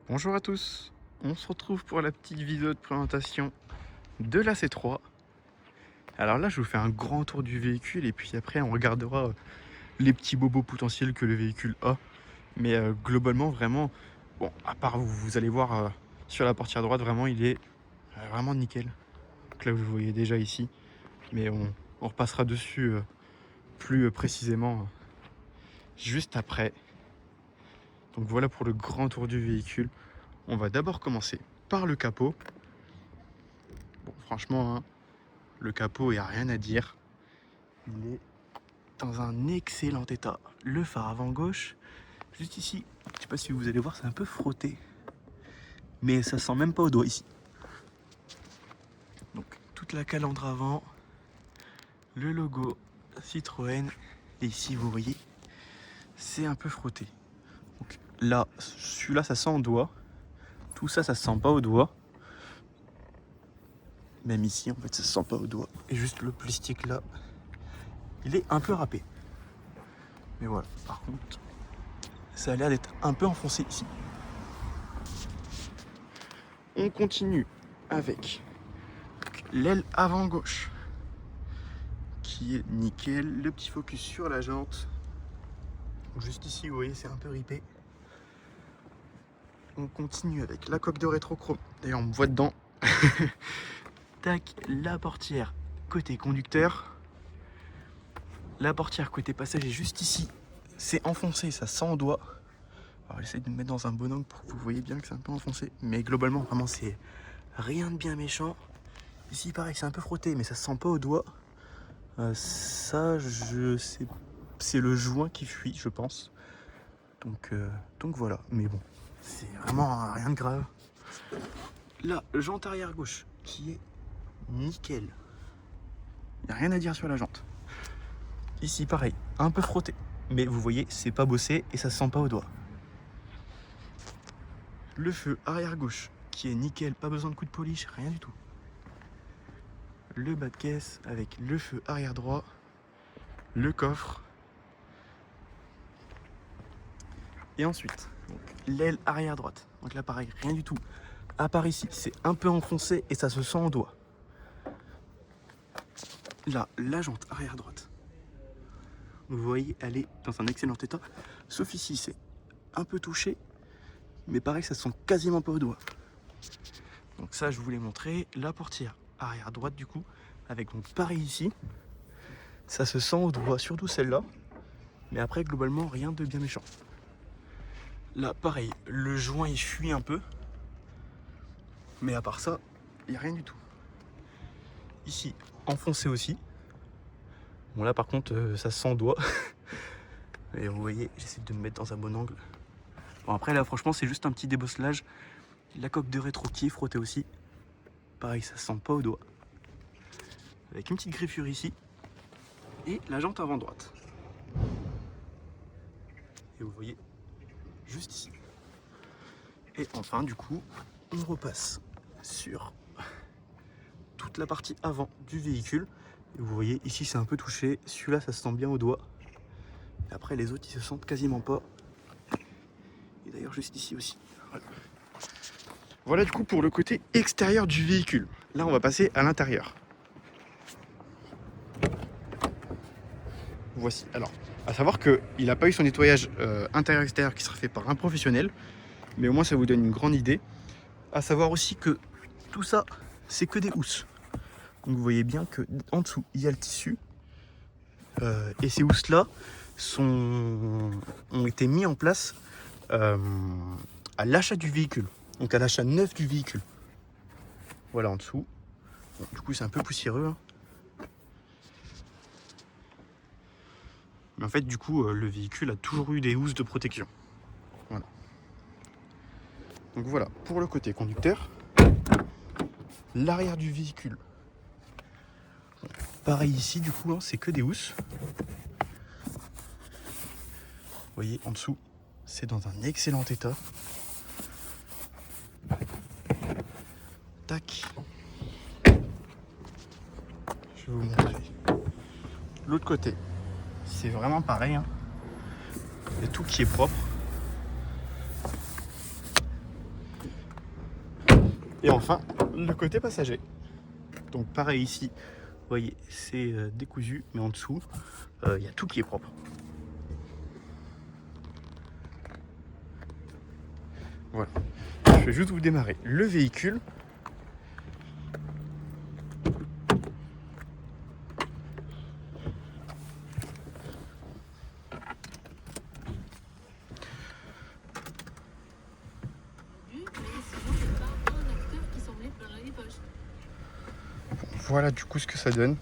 Bonjour à tous, on se retrouve pour la petite vidéo de présentation de la C3. Alors là je vous fais un grand tour du véhicule et puis après on regardera les petits bobos potentiels que le véhicule a. Mais globalement vraiment, bon à part vous allez voir sur la portière droite vraiment il est vraiment nickel. Donc là vous le voyez déjà ici, mais on repassera dessus plus précisément juste après. Donc voilà pour le grand tour du véhicule. On va d'abord commencer par le capot. Bon franchement, hein, le capot, il n'y a rien à dire. Il est dans un excellent état. Le phare avant gauche, juste ici, je sais pas si vous allez voir, c'est un peu frotté. Mais ça sent même pas au doigt ici. Donc toute la calandre avant, le logo Citroën. Et ici, vous voyez, c'est un peu frotté. Donc là, celui-là, ça sent au doigt. Tout ça, ça se sent pas au doigt. Même ici, en fait, ça se sent pas au doigt. Et juste le plastique là, il est un peu râpé. Mais voilà, par contre, ça a l'air d'être un peu enfoncé ici. On continue avec l'aile avant gauche qui est nickel. Le petit focus sur la jante. Juste ici, vous voyez, c'est un peu ripé. On continue avec la coque de rétrochrome. D'ailleurs, on me voit dedans. Tac, la portière côté conducteur. La portière côté passager juste ici. C'est enfoncé, ça sent au doigt. Alors j'essaie de me mettre dans un bon angle pour que vous voyez bien que c'est un peu enfoncé. Mais globalement, vraiment, c'est rien de bien méchant. Ici, pareil, c'est un peu frotté, mais ça se sent pas au doigt. Ça, je sais, c'est le joint qui fuit, je pense. Donc voilà. Mais bon, c'est vraiment rien de grave. La jante arrière gauche qui est nickel. Il n'y a rien à dire sur la jante. Ici, pareil, un peu frotté. Mais vous voyez, c'est pas bossé et ça se sent pas au doigt. Le feu arrière gauche qui est nickel, pas besoin de coup de polish, rien du tout. Le bas de caisse avec le feu arrière droit, le coffre. Et ensuite, l'aile arrière droite. Donc là pareil, rien du tout. À part ici, c'est un peu enfoncé et ça se sent au doigt. Là, la jante arrière droite. Vous voyez, elle est dans un excellent état. Sauf ici, c'est un peu touché. Mais pareil, ça se sent quasiment pas au doigt. Donc ça, je voulais montrer. La portière arrière droite du coup. Avec donc pareil ici. Ça se sent au doigt, surtout celle-là. Mais après, globalement, rien de bien méchant. Là, pareil, le joint il fuit un peu. Mais à part ça, il n'y a rien du tout. Ici, enfoncé aussi. Bon là par contre, ça se sent au doigt. Et vous voyez, j'essaie de me mettre dans un bon angle. Bon après là franchement c'est juste un petit débosselage. La coque de rétro qui est frottée aussi. Pareil, ça se sent pas au doigt. Avec une petite griffure ici. Et la jante avant droite. Et vous voyez, juste ici. Et enfin du coup, on repasse sur toute la partie avant du véhicule. Et vous voyez, ici c'est un peu touché. Celui-là, ça se sent bien au doigt. Et après, les autres, ils se sentent quasiment pas. Et d'ailleurs, juste ici aussi. Voilà du coup pour le côté extérieur du véhicule. Là, on va passer à l'intérieur. Voici. Alors, à savoir qu'il n'a pas eu son nettoyage intérieur-extérieur qui sera fait par un professionnel. Mais au moins, ça vous donne une grande idée. À savoir aussi que tout ça, c'est que des housses. Donc vous voyez bien que en dessous, il y a le tissu. Et ces housses-là ont été mis en place à l'achat du véhicule. Donc à l'achat neuf du véhicule. Voilà en dessous. Bon, du coup c'est un peu poussiéreux. Hein. Mais en fait du coup le véhicule a toujours eu des housses de protection. Voilà. Donc voilà pour le côté conducteur. L'arrière du véhicule. Pareil ici du coup hein, c'est que des housses. Vous voyez en dessous c'est dans un excellent état. Tac. Je vais vous montrer. L'autre côté, c'est vraiment pareil. Hein. Il y a tout qui est propre. Et enfin, le côté passager. Donc pareil ici, vous voyez, c'est décousu, mais en dessous, il y a tout qui est propre. Voilà. Je vais juste vous démarrer le véhicule. Voilà du coup ce que ça donne.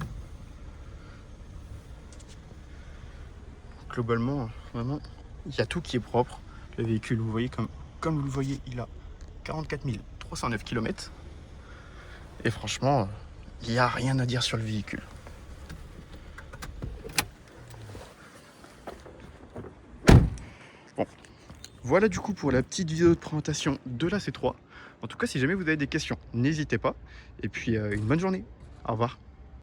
Globalement, vraiment, il y a tout qui est propre. Le véhicule, vous voyez, comme vous le voyez, il a 44 309 km. Et franchement, il n'y a rien à dire sur le véhicule. Bon, voilà du coup pour la petite vidéo de présentation de la C3. En tout cas, si jamais vous avez des questions, n'hésitez pas. Et puis, une bonne journée. Au revoir.